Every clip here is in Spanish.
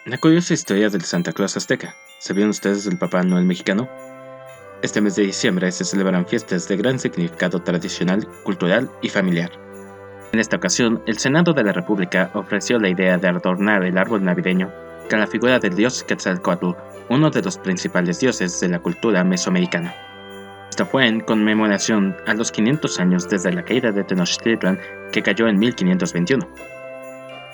La curiosa historia del Santa Claus azteca. ¿Sabían ustedes del Papá Noel mexicano? Este mes de diciembre se celebran fiestas de gran significado tradicional, cultural y familiar. En esta ocasión, el Senado de la República ofreció la idea de adornar el árbol navideño con la figura del dios Quetzalcóatl, uno de los principales dioses de la cultura mesoamericana. Esto fue en conmemoración a los 500 años desde la caída de Tenochtitlan, que cayó en 1521.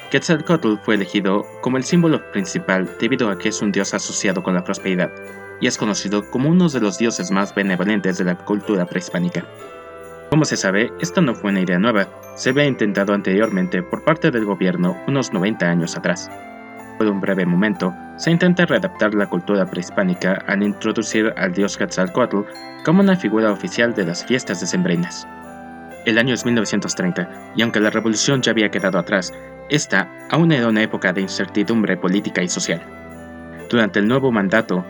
Quetzalcóatl fue elegido como el símbolo principal debido a que es un dios asociado con la prosperidad, y es conocido como uno de los dioses más benevolentes de la cultura prehispánica. Como se sabe, esta no fue una idea nueva, se había intentado anteriormente por parte del gobierno unos 90 años atrás. Por un breve momento, se intenta readaptar la cultura prehispánica al introducir al dios Quetzalcóatl como una figura oficial de las fiestas decembrinas. El año es 1930, y aunque la revolución ya había quedado atrás, esta aún era una época de incertidumbre política y social. Durante el nuevo mandato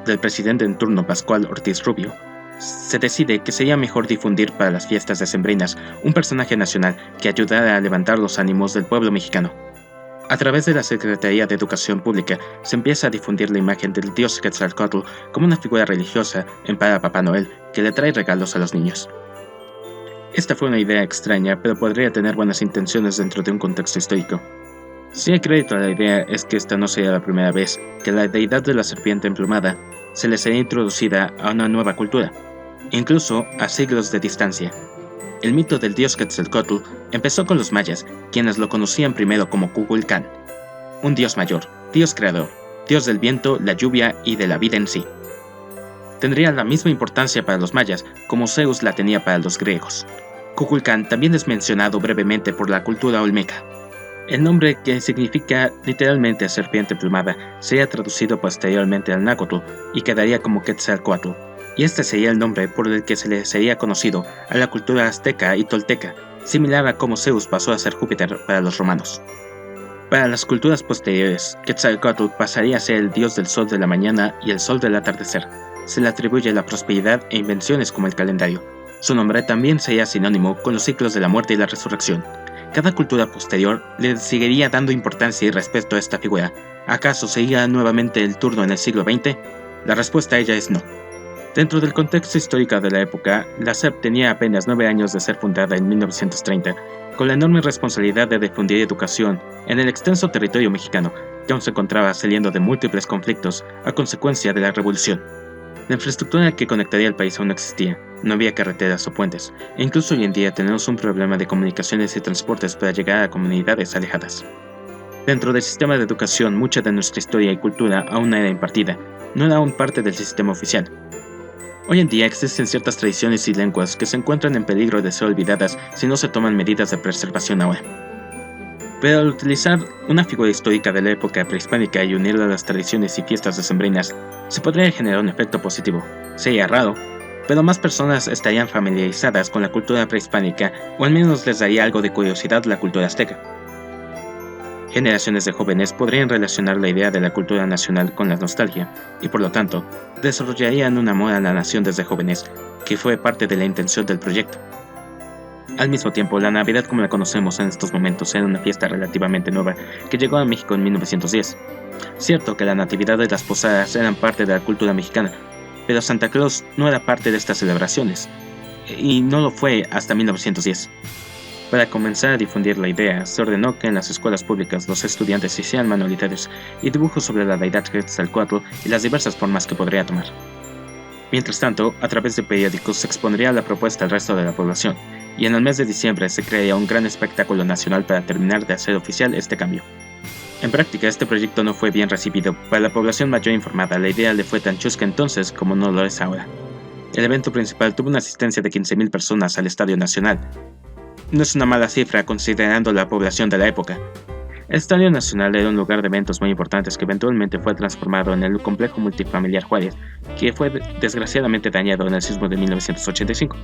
del presidente en turno Pascual Ortiz Rubio, se decide que sería mejor difundir para las fiestas decembrinas un personaje nacional que ayudara a levantar los ánimos del pueblo mexicano. A través de la Secretaría de Educación Pública se empieza a difundir la imagen del dios Quetzalcóatl como una figura religiosa en para Papá Noel que le trae regalos a los niños. Esta fue una idea extraña, pero podría tener buenas intenciones dentro de un contexto histórico. Si hay crédito a la idea es que esta no sería la primera vez que la deidad de la serpiente emplumada se le sería introducida a una nueva cultura, incluso a siglos de distancia. El mito del dios Quetzalcóatl empezó con los mayas, quienes lo conocían primero como Kukulcán, un dios mayor, dios creador, dios del viento, la lluvia y de la vida en sí. Tendría la misma importancia para los mayas como Zeus la tenía para los griegos. Kukulcán también es mencionado brevemente por la cultura olmeca. El nombre, que significa literalmente serpiente plumada, sería traducido posteriormente al náhuatl y quedaría como Quetzalcóatl, y este sería el nombre por el que se le sería conocido a la cultura azteca y tolteca, similar a como Zeus pasó a ser Júpiter para los romanos. Para las culturas posteriores, Quetzalcóatl pasaría a ser el dios del sol de la mañana y el sol del atardecer. Se le atribuye la prosperidad e invenciones como el calendario. Su nombre también sería sinónimo con los ciclos de la muerte y la resurrección. Cada cultura posterior le seguiría dando importancia y respeto a esta figura. ¿Acaso sería nuevamente el turno en el siglo XX? La respuesta a ella es no. Dentro del contexto histórico de la época, la SEP tenía apenas 9 años de ser fundada en 1930, con la enorme responsabilidad de difundir educación en el extenso territorio mexicano, que aún se encontraba saliendo de múltiples conflictos a consecuencia de la revolución. La infraestructura que conectaría el país aún no existía, no había carreteras o puentes, e incluso hoy en día tenemos un problema de comunicaciones y transportes para llegar a comunidades alejadas. Dentro del sistema de educación, mucha de nuestra historia y cultura aún no era impartida, no era aún parte del sistema oficial. Hoy en día existen ciertas tradiciones y lenguas que se encuentran en peligro de ser olvidadas si no se toman medidas de preservación ahora. Pero al utilizar una figura histórica de la época prehispánica y unirla a las tradiciones y fiestas decembrinas, se podría generar un efecto positivo. Sería raro, pero más personas estarían familiarizadas con la cultura prehispánica, o al menos les daría algo de curiosidad la cultura azteca. Generaciones de jóvenes podrían relacionar la idea de la cultura nacional con la nostalgia, y por lo tanto, desarrollarían un amor a la nación desde jóvenes, que fue parte de la intención del proyecto. Al mismo tiempo, la Navidad como la conocemos en estos momentos era una fiesta relativamente nueva que llegó a México en 1910. Cierto que la natividad de las posadas eran parte de la cultura mexicana, pero Santa Claus no era parte de estas celebraciones, y no lo fue hasta 1910. Para comenzar a difundir la idea, se ordenó que en las escuelas públicas los estudiantes hicieran manualidades y dibujos sobre la deidad Quetzalcóatl y las diversas formas que podría tomar. Mientras tanto, a través de periódicos se expondría la propuesta al resto de la población, y en el mes de diciembre se crearía un gran espectáculo nacional para terminar de hacer oficial este cambio. En práctica, este proyecto no fue bien recibido. Para la población mayor informada, la idea le fue tan chusca entonces como no lo es ahora. El evento principal tuvo una asistencia de 15,000 personas al Estadio Nacional. No es una mala cifra considerando la población de la época. El Estadio Nacional era un lugar de eventos muy importantes que eventualmente fue transformado en el complejo multifamiliar Juárez, que fue desgraciadamente dañado en el sismo de 1985.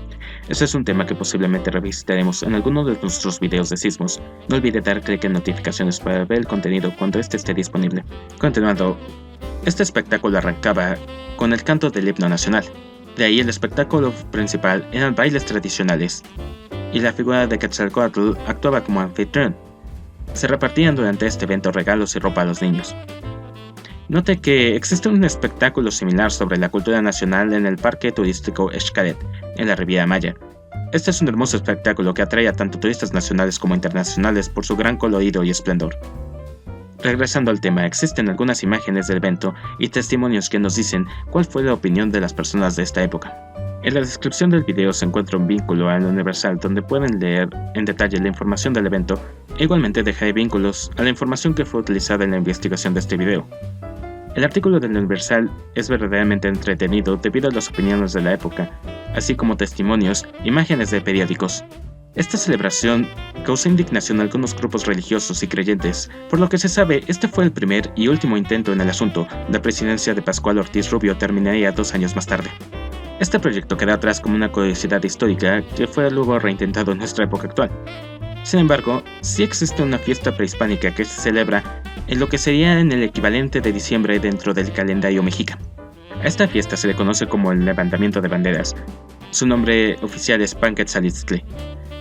Ese es un tema que posiblemente revisitaremos en alguno de nuestros videos de sismos. No olvide dar clic en notificaciones para ver el contenido cuando este esté disponible. Continuando, este espectáculo arrancaba con el canto del himno nacional. De ahí el espectáculo principal eran bailes tradicionales, y la figura de Quetzalcóatl actuaba como anfitrión. Se repartían durante este evento regalos y ropa a los niños. Note que existe un espectáculo similar sobre la cultura nacional en el parque turístico Xcaret, en la Riviera Maya. Este es un hermoso espectáculo que atrae a tanto turistas nacionales como internacionales por su gran colorido y esplendor. Regresando al tema, existen algunas imágenes del evento y testimonios que nos dicen cuál fue la opinión de las personas de esta época. En la descripción del video se encuentra un vínculo al Universal donde pueden leer en detalle la información del evento e igualmente dejaré vínculos a la información que fue utilizada en la investigación de este video. El artículo del Universal es verdaderamente entretenido debido a las opiniones de la época, así como testimonios, imágenes de periódicos. Esta celebración causó indignación a algunos grupos religiosos y creyentes, por lo que se sabe este fue el primer y último intento en el asunto. La presidencia de Pascual Ortiz Rubio terminaría 2 años más tarde. Este proyecto queda atrás como una curiosidad histórica que fue luego reintentado en nuestra época actual. Sin embargo, sí existe una fiesta prehispánica que se celebra en lo que sería en el equivalente de diciembre dentro del calendario mexica. A esta fiesta se le conoce como el levantamiento de banderas. Su nombre oficial es Panquetzaliztli.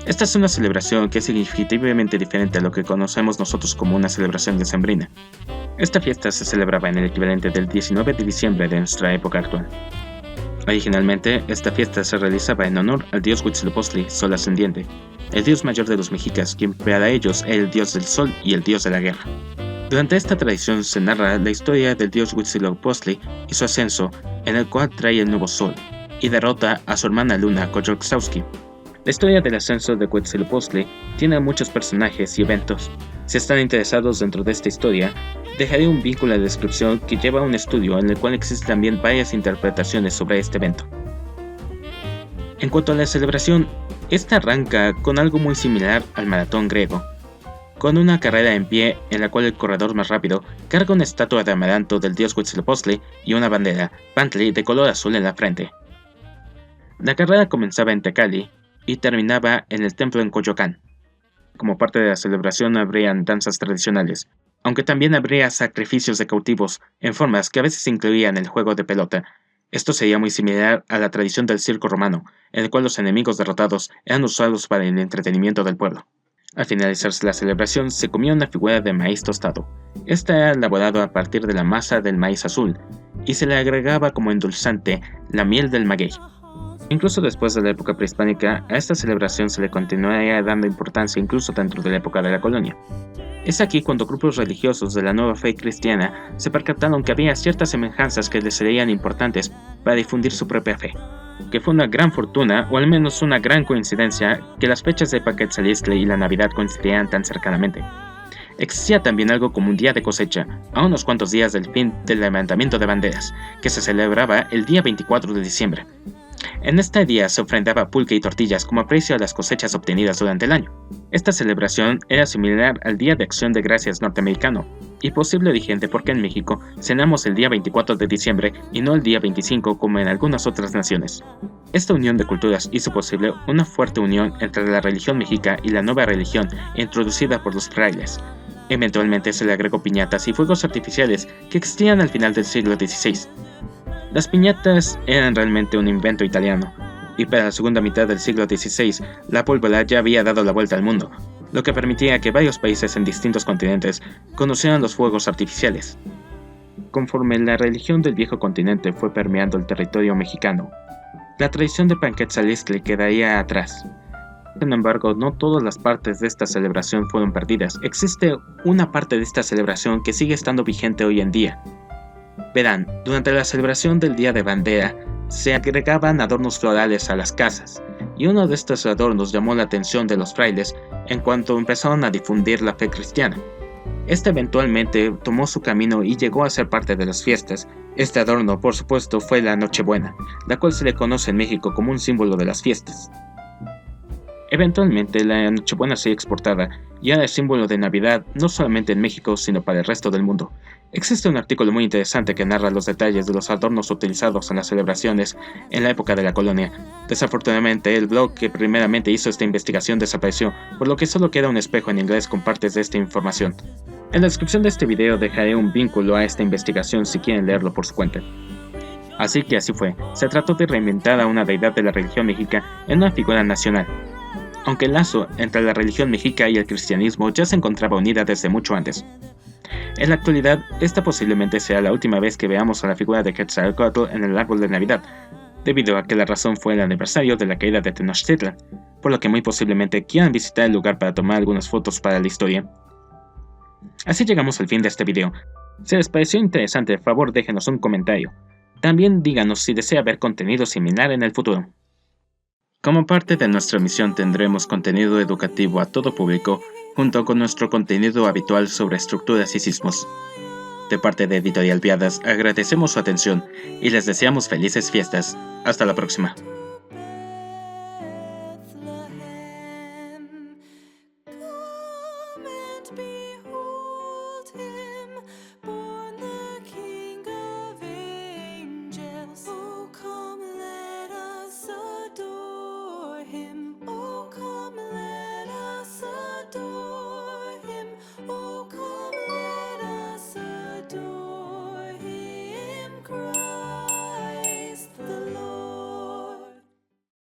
Esta es una celebración que es significativamente diferente a lo que conocemos nosotros como una celebración decembrina. Esta fiesta se celebraba en el equivalente del 19 de diciembre de nuestra época actual. Originalmente, esta fiesta se realizaba en honor al dios Huitzilopochtli, sol ascendiente, el dios mayor de los mexicas, quien para ellos era el dios del sol y el dios de la guerra. Durante esta tradición se narra la historia del dios Huitzilopochtli y su ascenso, en el cual trae el nuevo sol, y derrota a su hermana luna Coyolxauhqui. La historia del ascenso de Huitzilopochtli tiene muchos personajes y eventos. Si están interesados dentro de esta historia, dejaré un vínculo a la descripción que lleva a un estudio en el cual existen también varias interpretaciones sobre este evento. En cuanto a la celebración, esta arranca con algo muy similar al maratón griego, con una carrera en pie en la cual el corredor más rápido carga una estatua de amaranto del dios Huitzilopochtli y una bandera, Pantli, de color azul en la frente. La carrera comenzaba en Tecali y terminaba en el templo en Coyoacán. Como parte de la celebración habrían danzas tradicionales, aunque también habría sacrificios de cautivos en formas que a veces incluían el juego de pelota. Esto sería muy similar a la tradición del circo romano, en el cual los enemigos derrotados eran usados para el entretenimiento del pueblo. Al finalizarse la celebración se comía una figura de maíz tostado. Esta era elaborada a partir de la masa del maíz azul, y se le agregaba como endulzante la miel del maguey. Incluso después de la época prehispánica, a esta celebración se le continuaría dando importancia incluso dentro de la época de la colonia. Es aquí cuando grupos religiosos de la nueva fe cristiana se percataron que había ciertas semejanzas que les serían importantes para difundir su propia fe, que fue una gran fortuna, o al menos una gran coincidencia, que las fechas de Panquetzaliztli y la Navidad coincidían tan cercanamente. Existía también algo como un día de cosecha, a unos cuantos días del fin del levantamiento de banderas, que se celebraba el día 24 de diciembre. En este día se ofrendaba pulque y tortillas como aprecio a las cosechas obtenidas durante el año. Esta celebración era similar al Día de Acción de Gracias norteamericano, y posible origen de por qué en México cenamos el día 24 de diciembre y no el día 25 como en algunas otras naciones. Esta unión de culturas hizo posible una fuerte unión entre la religión mexica y la nueva religión introducida por los frailes. Eventualmente se le agregó piñatas y fuegos artificiales que existían al final del siglo XVI. Las piñatas eran realmente un invento italiano, y para la segunda mitad del siglo XVI, la pólvora ya había dado la vuelta al mundo, lo que permitía que varios países en distintos continentes conocieran los fuegos artificiales. Conforme la religión del viejo continente fue permeando el territorio mexicano, la tradición de Panquetzaliztli quedaría atrás. Sin embargo, no todas las partes de esta celebración fueron perdidas. Existe una parte de esta celebración que sigue estando vigente hoy en día. Verán, durante la celebración del Día de Bandera, se agregaban adornos florales a las casas, y uno de estos adornos llamó la atención de los frailes en cuanto empezaron a difundir la fe cristiana. Este eventualmente tomó su camino y llegó a ser parte de las fiestas. Este adorno, por supuesto, fue la Nochebuena, la cual se le conoce en México como un símbolo de las fiestas. Eventualmente, la Nochebuena se exportada y era el símbolo de Navidad no solamente en México, sino para el resto del mundo. Existe un artículo muy interesante que narra los detalles de los adornos utilizados en las celebraciones en la época de la colonia. Desafortunadamente, el blog que primeramente hizo esta investigación desapareció, por lo que solo queda un espejo en inglés con partes de esta información. En la descripción de este video dejaré un vínculo a esta investigación si quieren leerlo por su cuenta. Así que así fue, se trató de reinventar a una deidad de la religión mexica en una figura nacional. Aunque el lazo entre la religión mexica y el cristianismo ya se encontraba unida desde mucho antes. En la actualidad, esta posiblemente sea la última vez que veamos a la figura de Quetzalcóatl en el árbol de Navidad, debido a que la razón fue el aniversario de la caída de Tenochtitlan, por lo que muy posiblemente quieran visitar el lugar para tomar algunas fotos para la historia. Así llegamos al fin de este video. Si les pareció interesante, por favor déjenos un comentario. También díganos si desea ver contenido similar en el futuro. Como parte de nuestra misión tendremos contenido educativo a todo público, junto con nuestro contenido habitual sobre estructuras y sismos. De parte de Editorial Viadas agradecemos su atención y les deseamos felices fiestas. Hasta la próxima.